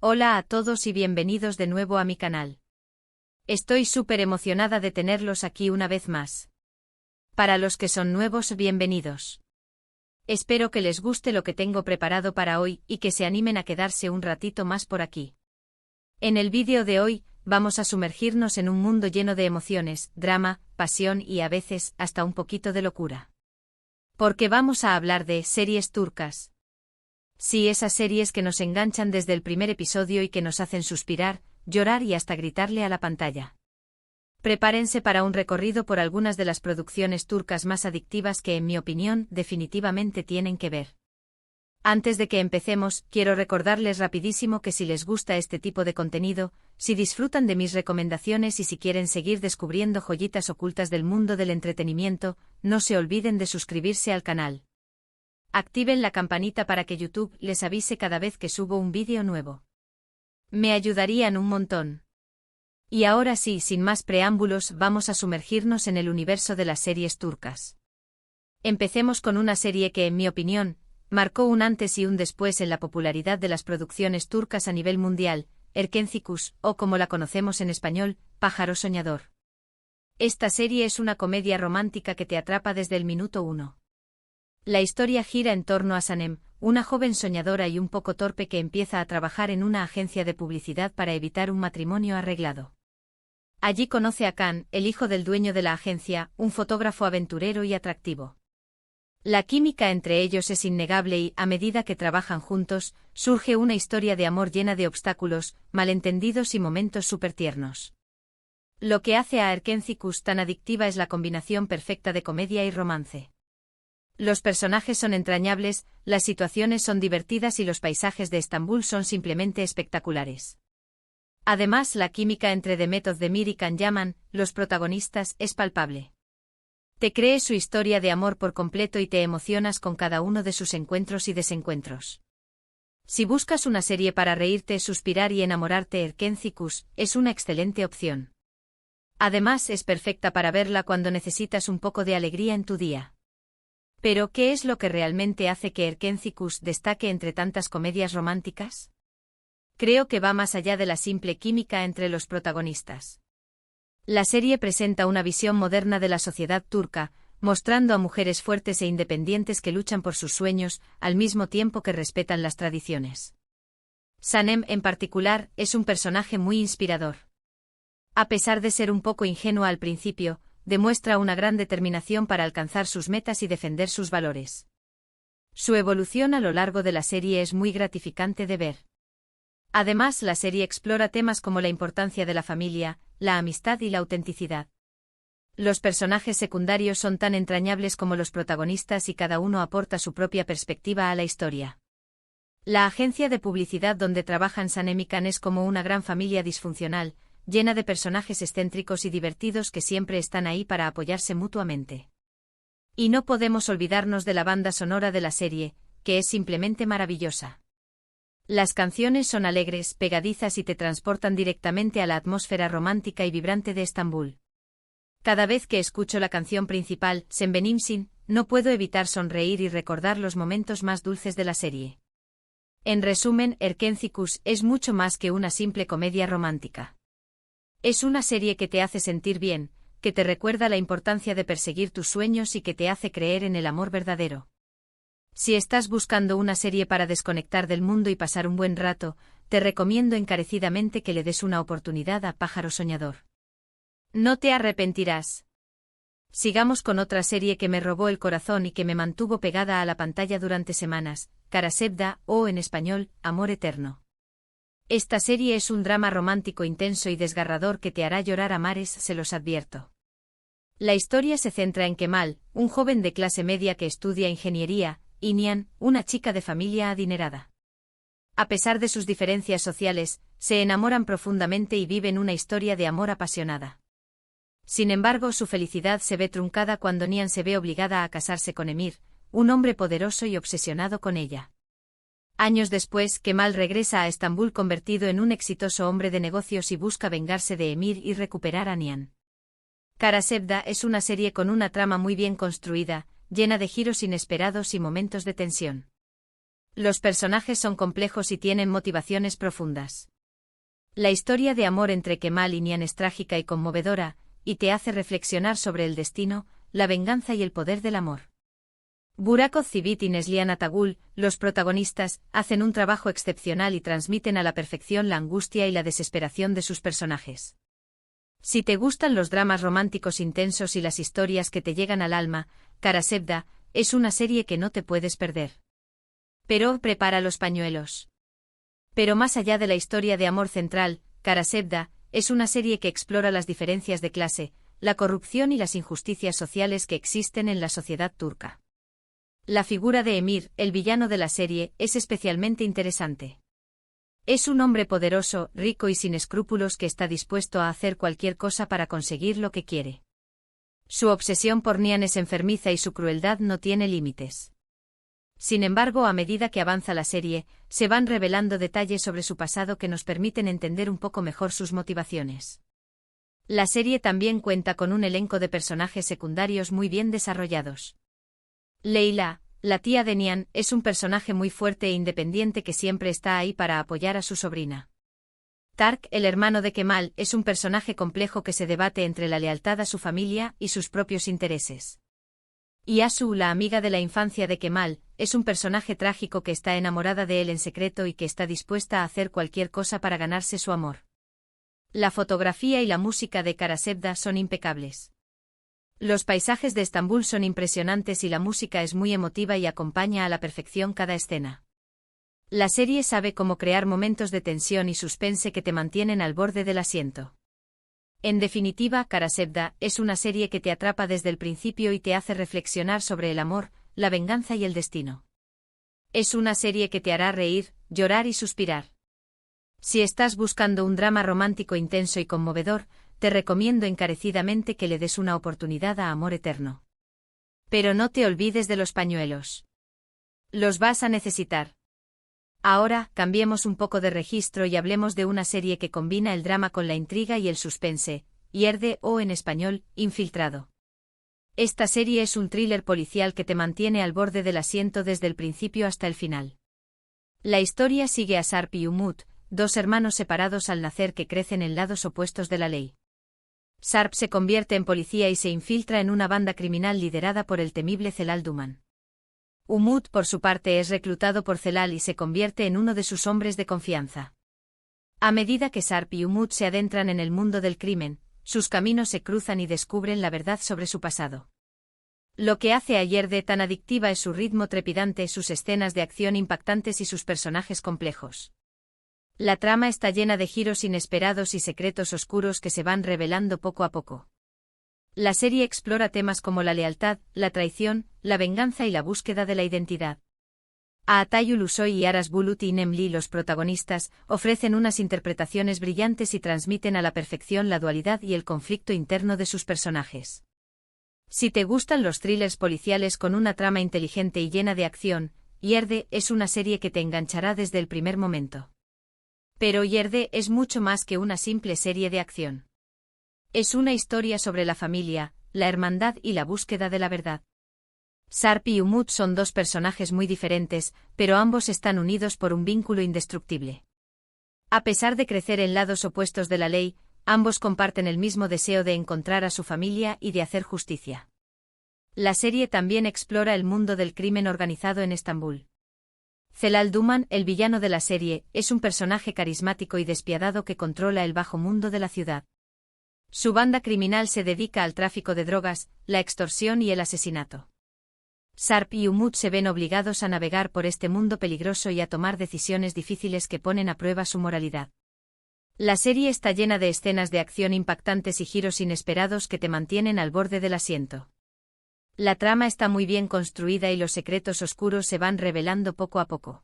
Hola a todos y bienvenidos de nuevo a mi canal. Estoy súper emocionada de tenerlos aquí una vez más. Para los que son nuevos, bienvenidos. Espero que les guste lo que tengo preparado para hoy y que se animen a quedarse un ratito más por aquí. En el vídeo de hoy, vamos a sumergirnos en un mundo lleno de emociones, drama, pasión y a veces, hasta un poquito de locura. Porque vamos a hablar de series turcas. Sí, esas series que nos enganchan desde el primer episodio y que nos hacen suspirar, llorar y hasta gritarle a la pantalla. Prepárense para un recorrido por algunas de las producciones turcas más adictivas que, en mi opinión, definitivamente tienen que ver. Antes de que empecemos, quiero recordarles rapidísimo que si les gusta este tipo de contenido, si disfrutan de mis recomendaciones y si quieren seguir descubriendo joyitas ocultas del mundo del entretenimiento, no se olviden de suscribirse al canal. Activen la campanita para que YouTube les avise cada vez que subo un vídeo nuevo. Me ayudarían un montón. Y ahora sí, sin más preámbulos, vamos a sumergirnos en el universo de las series turcas. Empecemos con una serie que, en mi opinión, marcó un antes y un después en la popularidad de las producciones turcas a nivel mundial, Erkenci Kuş, o como la conocemos en español, Pájaro Soñador. Esta serie es una comedia romántica que te atrapa desde el minuto 1. La historia gira en torno a Sanem, una joven soñadora y un poco torpe que empieza a trabajar en una agencia de publicidad para evitar un matrimonio arreglado. Allí conoce a Can, el hijo del dueño de la agencia, un fotógrafo aventurero y atractivo. La química entre ellos es innegable y, a medida que trabajan juntos, surge una historia de amor llena de obstáculos, malentendidos y momentos súper tiernos. Lo que hace a Erkenci Kuş tan adictiva es la combinación perfecta de comedia y romance. Los personajes son entrañables, las situaciones son divertidas y los paisajes de Estambul son simplemente espectaculares. Además, la química entre Demet Özdemir y Can Yaman, los protagonistas, es palpable. Te crees su historia de amor por completo y te emocionas con cada uno de sus encuentros y desencuentros. Si buscas una serie para reírte, suspirar y enamorarte, Erkenci Kuş es una excelente opción. Además, es perfecta para verla cuando necesitas un poco de alegría en tu día. Pero, ¿qué es lo que realmente hace que Erkenci Kuş destaque entre tantas comedias románticas? Creo que va más allá de la simple química entre los protagonistas. La serie presenta una visión moderna de la sociedad turca, mostrando a mujeres fuertes e independientes que luchan por sus sueños, al mismo tiempo que respetan las tradiciones. Sanem, en particular, es un personaje muy inspirador. A pesar de ser un poco ingenua al principio, demuestra una gran determinación para alcanzar sus metas y defender sus valores. Su evolución a lo largo de la serie es muy gratificante de ver. Además, la serie explora temas como la importancia de la familia, la amistad y la autenticidad. Los personajes secundarios son tan entrañables como los protagonistas y cada uno aporta su propia perspectiva a la historia. La agencia de publicidad donde trabajan Sanem y Can es como una gran familia disfuncional, llena de personajes excéntricos y divertidos que siempre están ahí para apoyarse mutuamente. Y no podemos olvidarnos de la banda sonora de la serie, que es simplemente maravillosa. Las canciones son alegres, pegadizas y te transportan directamente a la atmósfera romántica y vibrante de Estambul. Cada vez que escucho la canción principal, Sen Benimsin, no puedo evitar sonreír y recordar los momentos más dulces de la serie. En resumen, Erkenci Kuş es mucho más que una simple comedia romántica. Es una serie que te hace sentir bien, que te recuerda la importancia de perseguir tus sueños y que te hace creer en el amor verdadero. Si estás buscando una serie para desconectar del mundo y pasar un buen rato, te recomiendo encarecidamente que le des una oportunidad a Pájaro Soñador. No te arrepentirás. Sigamos con otra serie que me robó el corazón y que me mantuvo pegada a la pantalla durante semanas, Kara Sevda, o en español, Amor Eterno. Esta serie es un drama romántico intenso y desgarrador que te hará llorar a mares, se los advierto. La historia se centra en Kemal, un joven de clase media que estudia ingeniería, y Nihan, una chica de familia adinerada. A pesar de sus diferencias sociales, se enamoran profundamente y viven una historia de amor apasionada. Sin embargo, su felicidad se ve truncada cuando Nihan se ve obligada a casarse con Emir, un hombre poderoso y obsesionado con ella. Años después, Kemal regresa a Estambul convertido en un exitoso hombre de negocios y busca vengarse de Emir y recuperar a Nihan. Kara Sevda es una serie con una trama muy bien construida, llena de giros inesperados y momentos de tensión. Los personajes son complejos y tienen motivaciones profundas. La historia de amor entre Kemal y Nihan es trágica y conmovedora, y te hace reflexionar sobre el destino, la venganza y el poder del amor. Burak Özçivit y Neslihan Atagül, los protagonistas, hacen un trabajo excepcional y transmiten a la perfección la angustia y la desesperación de sus personajes. Si te gustan los dramas románticos intensos y las historias que te llegan al alma, Kara Sevda es una serie que no te puedes perder. Pero prepara los pañuelos. Pero más allá de la historia de amor central, Kara Sevda es una serie que explora las diferencias de clase, la corrupción y las injusticias sociales que existen en la sociedad turca. La figura de Emir, el villano de la serie, es especialmente interesante. Es un hombre poderoso, rico y sin escrúpulos que está dispuesto a hacer cualquier cosa para conseguir lo que quiere. Su obsesión por Nihan es enfermiza y su crueldad no tiene límites. Sin embargo, a medida que avanza la serie, se van revelando detalles sobre su pasado que nos permiten entender un poco mejor sus motivaciones. La serie también cuenta con un elenco de personajes secundarios muy bien desarrollados. Leyla, la tía de Nihan, es un personaje muy fuerte e independiente que siempre está ahí para apoyar a su sobrina. Tark, el hermano de Kemal, es un personaje complejo que se debate entre la lealtad a su familia y sus propios intereses. Y Asu, la amiga de la infancia de Kemal, es un personaje trágico que está enamorada de él en secreto y que está dispuesta a hacer cualquier cosa para ganarse su amor. La fotografía y la música de Kara Sevda son impecables. Los paisajes de Estambul son impresionantes y la música es muy emotiva y acompaña a la perfección cada escena. La serie sabe cómo crear momentos de tensión y suspense que te mantienen al borde del asiento. En definitiva, Kara Sevda es una serie que te atrapa desde el principio y te hace reflexionar sobre el amor, la venganza y el destino. Es una serie que te hará reír, llorar y suspirar. Si estás buscando un drama romántico intenso y conmovedor, te recomiendo encarecidamente que le des una oportunidad a Amor Eterno. Pero no te olvides de los pañuelos. Los vas a necesitar. Ahora, cambiemos un poco de registro y hablemos de una serie que combina el drama con la intriga y el suspense, Yerde o en español, Infiltrado. Esta serie es un thriller policial que te mantiene al borde del asiento desde el principio hasta el final. La historia sigue a Sarp y Umut, dos hermanos separados al nacer que crecen en lados opuestos de la ley. Sarp se convierte en policía y se infiltra en una banda criminal liderada por el temible Celal Duman. Umut, por su parte, es reclutado por Celal y se convierte en uno de sus hombres de confianza. A medida que Sarp y Umut se adentran en el mundo del crimen, sus caminos se cruzan y descubren la verdad sobre su pasado. Lo que hace a Yerde tan adictiva es su ritmo trepidante, sus escenas de acción impactantes y sus personajes complejos. La trama está llena de giros inesperados y secretos oscuros que se van revelando poco a poco. La serie explora temas como la lealtad, la traición, la venganza y la búsqueda de la identidad. Atay Ulusoy y Aras Bulut y Nemli, los protagonistas, ofrecen unas interpretaciones brillantes y transmiten a la perfección la dualidad y el conflicto interno de sus personajes. Si te gustan los thrillers policiales con una trama inteligente y llena de acción, Yerde es una serie que te enganchará desde el primer momento. Pero Yerde es mucho más que una simple serie de acción. Es una historia sobre la familia, la hermandad y la búsqueda de la verdad. Sarp y Umut son dos personajes muy diferentes, pero ambos están unidos por un vínculo indestructible. A pesar de crecer en lados opuestos de la ley, ambos comparten el mismo deseo de encontrar a su familia y de hacer justicia. La serie también explora el mundo del crimen organizado en Estambul. Celal Duman, el villano de la serie, es un personaje carismático y despiadado que controla el bajo mundo de la ciudad. Su banda criminal se dedica al tráfico de drogas, la extorsión y el asesinato. Sarp y Umut se ven obligados a navegar por este mundo peligroso y a tomar decisiones difíciles que ponen a prueba su moralidad. La serie está llena de escenas de acción impactantes y giros inesperados que te mantienen al borde del asiento. La trama está muy bien construida y los secretos oscuros se van revelando poco a poco.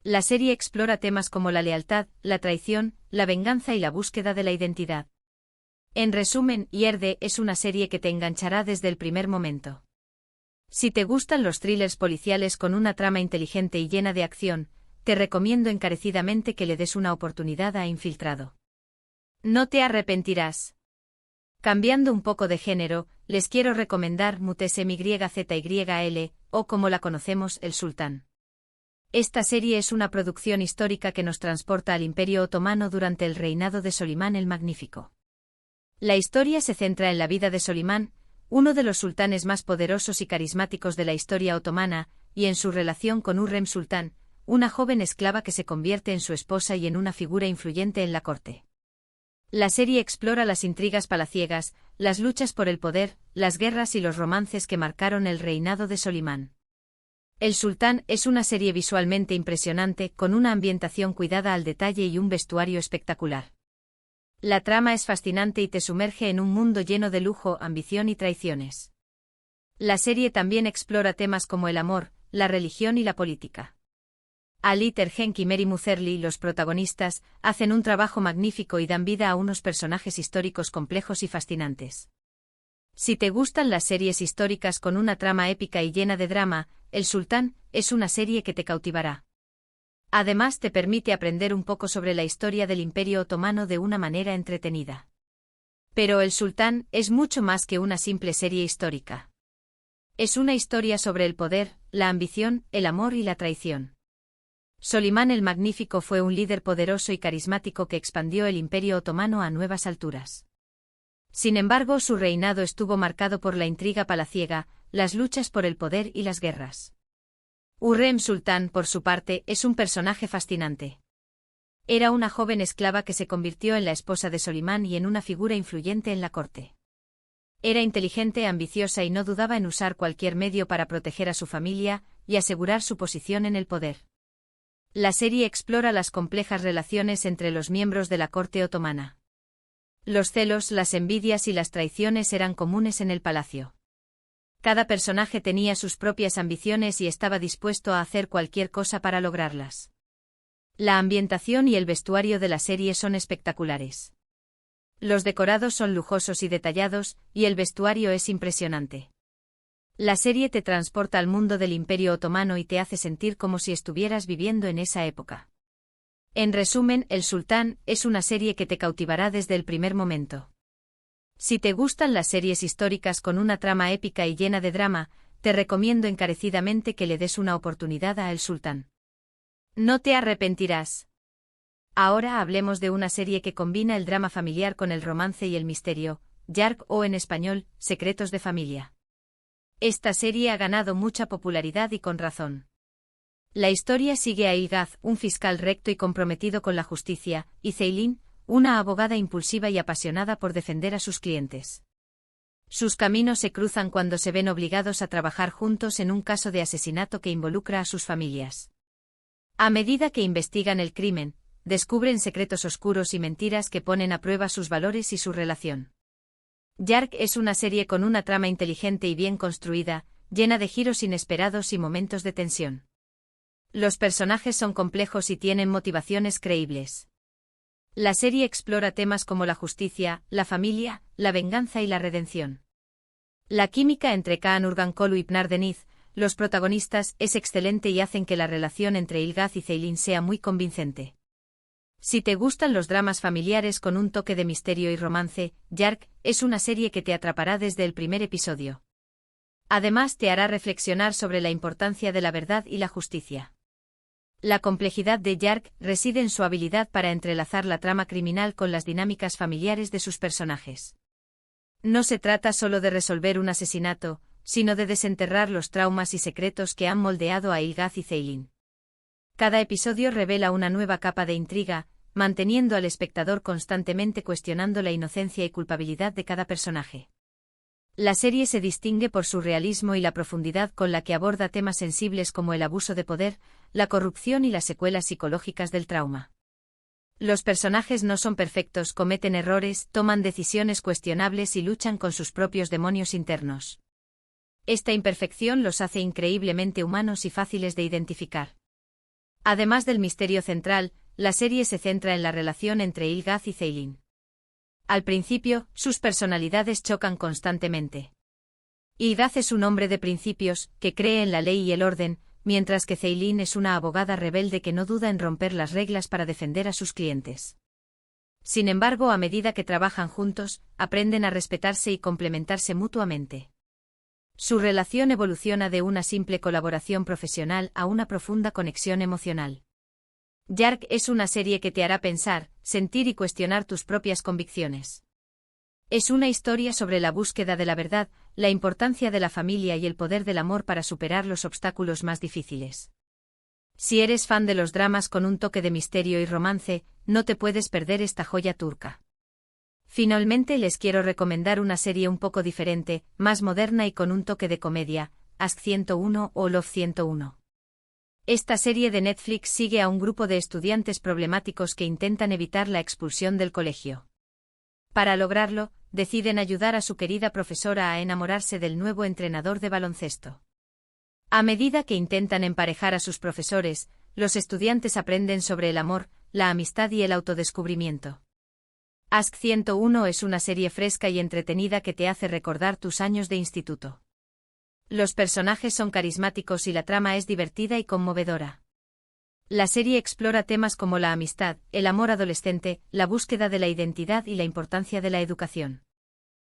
La serie explora temas como la lealtad, la traición, la venganza y la búsqueda de la identidad. En resumen, Yerde es una serie que te enganchará desde el primer momento. Si te gustan los thrillers policiales con una trama inteligente y llena de acción, te recomiendo encarecidamente que le des una oportunidad a Infiltrado. No te arrepentirás. Cambiando un poco de género, les quiero recomendar Mutesem YZYL, o como la conocemos, El Sultán. Esta serie es una producción histórica que nos transporta al Imperio Otomano durante el reinado de Solimán el Magnífico. La historia se centra en la vida de Solimán, uno de los sultanes más poderosos y carismáticos de la historia otomana, y en su relación con Hürrem Sultán, una joven esclava que se convierte en su esposa y en una figura influyente en la corte. La serie explora las intrigas palaciegas, las luchas por el poder, las guerras y los romances que marcaron el reinado de Solimán. El Sultán es una serie visualmente impresionante, con una ambientación cuidada al detalle y un vestuario espectacular. La trama es fascinante y te sumerge en un mundo lleno de lujo, ambición y traiciones. La serie también explora temas como el amor, la religión y la política. Ali Tergenk y Mary Muzerli, los protagonistas, hacen un trabajo magnífico y dan vida a unos personajes históricos complejos y fascinantes. Si te gustan las series históricas con una trama épica y llena de drama, El Sultán es una serie que te cautivará. Además, te permite aprender un poco sobre la historia del Imperio Otomano de una manera entretenida. Pero El Sultán es mucho más que una simple serie histórica. Es una historia sobre el poder, la ambición, el amor y la traición. Solimán el Magnífico fue un líder poderoso y carismático que expandió el Imperio Otomano a nuevas alturas. Sin embargo, su reinado estuvo marcado por la intriga palaciega, las luchas por el poder y las guerras. Hürrem Sultán, por su parte, es un personaje fascinante. Era una joven esclava que se convirtió en la esposa de Solimán y en una figura influyente en la corte. Era inteligente, ambiciosa y no dudaba en usar cualquier medio para proteger a su familia y asegurar su posición en el poder. La serie explora las complejas relaciones entre los miembros de la corte otomana. Los celos, las envidias y las traiciones eran comunes en el palacio. Cada personaje tenía sus propias ambiciones y estaba dispuesto a hacer cualquier cosa para lograrlas. La ambientación y el vestuario de la serie son espectaculares. Los decorados son lujosos y detallados, y el vestuario es impresionante. La serie te transporta al mundo del Imperio Otomano y te hace sentir como si estuvieras viviendo en esa época. En resumen, El Sultán es una serie que te cautivará desde el primer momento. Si te gustan las series históricas con una trama épica y llena de drama, te recomiendo encarecidamente que le des una oportunidad a El Sultán. No te arrepentirás. Ahora hablemos de una serie que combina el drama familiar con el romance y el misterio, Yark o en español, Secretos de Familia. Esta serie ha ganado mucha popularidad y con razón. La historia sigue a Ilgaz, un fiscal recto y comprometido con la justicia, y Ceylin, una abogada impulsiva y apasionada por defender a sus clientes. Sus caminos se cruzan cuando se ven obligados a trabajar juntos en un caso de asesinato que involucra a sus familias. A medida que investigan el crimen, descubren secretos oscuros y mentiras que ponen a prueba sus valores y su relación. Yark es una serie con una trama inteligente y bien construida, llena de giros inesperados y momentos de tensión. Los personajes son complejos y tienen motivaciones creíbles. La serie explora temas como la justicia, la familia, la venganza y la redención. La química entre Kaan Urgankolu y Pnar Deniz, los protagonistas, es excelente y hacen que la relación entre Ilgaz y Ceylin sea muy convincente. Si te gustan los dramas familiares con un toque de misterio y romance, Yark es una serie que te atrapará desde el primer episodio. Además, te hará reflexionar sobre la importancia de la verdad y la justicia. La complejidad de Yark reside en su habilidad para entrelazar la trama criminal con las dinámicas familiares de sus personajes. No se trata solo de resolver un asesinato, sino de desenterrar los traumas y secretos que han moldeado a Ilgaz y Ceylin. Cada episodio revela una nueva capa de intriga, manteniendo al espectador constantemente cuestionando la inocencia y culpabilidad de cada personaje. La serie se distingue por su realismo y la profundidad con la que aborda temas sensibles como el abuso de poder, la corrupción y las secuelas psicológicas del trauma. Los personajes no son perfectos, cometen errores, toman decisiones cuestionables y luchan con sus propios demonios internos. Esta imperfección los hace increíblemente humanos y fáciles de identificar. Además del misterio central, la serie se centra en la relación entre Ilgaz y Ceylin. Al principio, sus personalidades chocan constantemente. Ilgaz es un hombre de principios, que cree en la ley y el orden, mientras que Ceylin es una abogada rebelde que no duda en romper las reglas para defender a sus clientes. Sin embargo, a medida que trabajan juntos, aprenden a respetarse y complementarse mutuamente. Su relación evoluciona de una simple colaboración profesional a una profunda conexión emocional. Yark es una serie que te hará pensar, sentir y cuestionar tus propias convicciones. Es una historia sobre la búsqueda de la verdad, la importancia de la familia y el poder del amor para superar los obstáculos más difíciles. Si eres fan de los dramas con un toque de misterio y romance, no te puedes perder esta joya turca. Finalmente les quiero recomendar una serie un poco diferente, más moderna y con un toque de comedia, Ask 101 o Love 101. Esta serie de Netflix sigue a un grupo de estudiantes problemáticos que intentan evitar la expulsión del colegio. Para lograrlo, deciden ayudar a su querida profesora a enamorarse del nuevo entrenador de baloncesto. A medida que intentan emparejar a sus profesores, los estudiantes aprenden sobre el amor, la amistad y el autodescubrimiento. Ask 101 es una serie fresca y entretenida que te hace recordar tus años de instituto. Los personajes son carismáticos y la trama es divertida y conmovedora. La serie explora temas como la amistad, el amor adolescente, la búsqueda de la identidad y la importancia de la educación.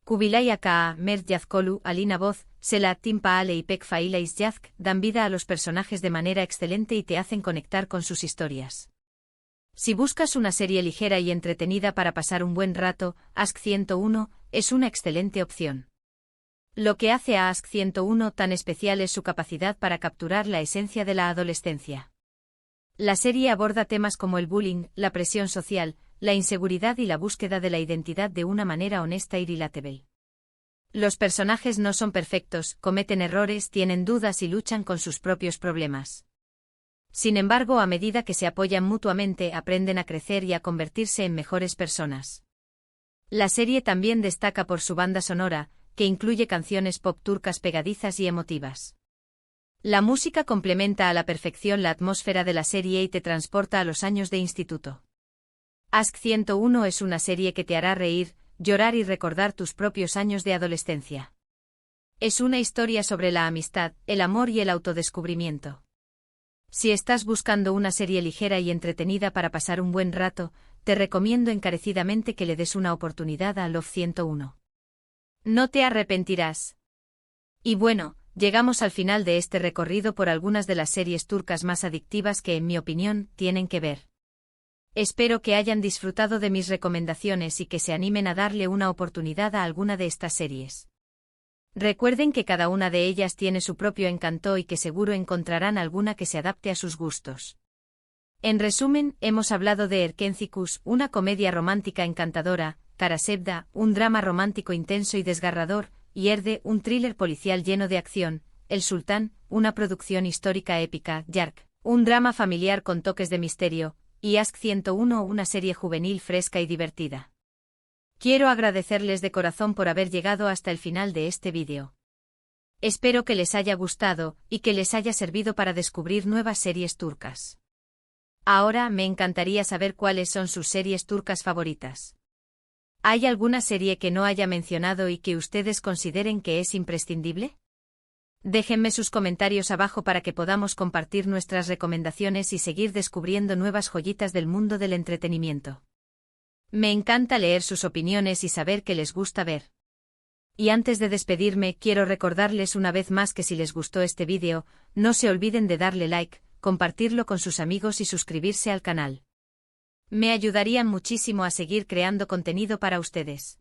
Kubilay Aka, Mert Yazkolu, Alina Boz, Selahattin Paale y Pek Faila Yazk dan vida a los personajes de manera excelente y te hacen conectar con sus historias. Si buscas una serie ligera y entretenida para pasar un buen rato, Ask 101 es una excelente opción. Lo que hace a Ask 101 tan especial es su capacidad para capturar la esencia de la adolescencia. La serie aborda temas como el bullying, la presión social, la inseguridad y la búsqueda de la identidad de una manera honesta y relatable. Los personajes no son perfectos, cometen errores, tienen dudas y luchan con sus propios problemas. Sin embargo, a medida que se apoyan mutuamente, aprenden a crecer y a convertirse en mejores personas. La serie también destaca por su banda sonora, que incluye canciones pop turcas pegadizas y emotivas. La música complementa a la perfección la atmósfera de la serie y te transporta a los años de instituto. Ask 101 es una serie que te hará reír, llorar y recordar tus propios años de adolescencia. Es una historia sobre la amistad, el amor y el autodescubrimiento. Si estás buscando una serie ligera y entretenida para pasar un buen rato, te recomiendo encarecidamente que le des una oportunidad a Love 101. No te arrepentirás. Y bueno, llegamos al final de este recorrido por algunas de las series turcas más adictivas que, en mi opinión, tienen que ver. Espero que hayan disfrutado de mis recomendaciones y que se animen a darle una oportunidad a alguna de estas series. Recuerden que cada una de ellas tiene su propio encanto y que seguro encontrarán alguna que se adapte a sus gustos. En resumen, hemos hablado de Erkencikus, una comedia romántica encantadora, Karasevda, un drama romántico intenso y desgarrador, y Erde, un thriller policial lleno de acción, El Sultán, una producción histórica épica, Yark, un drama familiar con toques de misterio, y Ask 101, una serie juvenil fresca y divertida. Quiero agradecerles de corazón por haber llegado hasta el final de este vídeo. Espero que les haya gustado y que les haya servido para descubrir nuevas series turcas. Ahora me encantaría saber cuáles son sus series turcas favoritas. ¿Hay alguna serie que no haya mencionado y que ustedes consideren que es imprescindible? Déjenme sus comentarios abajo para que podamos compartir nuestras recomendaciones y seguir descubriendo nuevas joyitas del mundo del entretenimiento. Me encanta leer sus opiniones y saber qué les gusta ver. Y antes de despedirme, quiero recordarles una vez más que si les gustó este vídeo, no se olviden de darle like, compartirlo con sus amigos y suscribirse al canal. Me ayudarían muchísimo a seguir creando contenido para ustedes.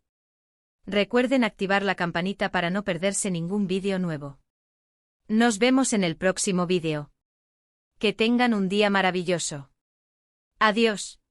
Recuerden activar la campanita para no perderse ningún vídeo nuevo. Nos vemos en el próximo vídeo. Que tengan un día maravilloso. Adiós.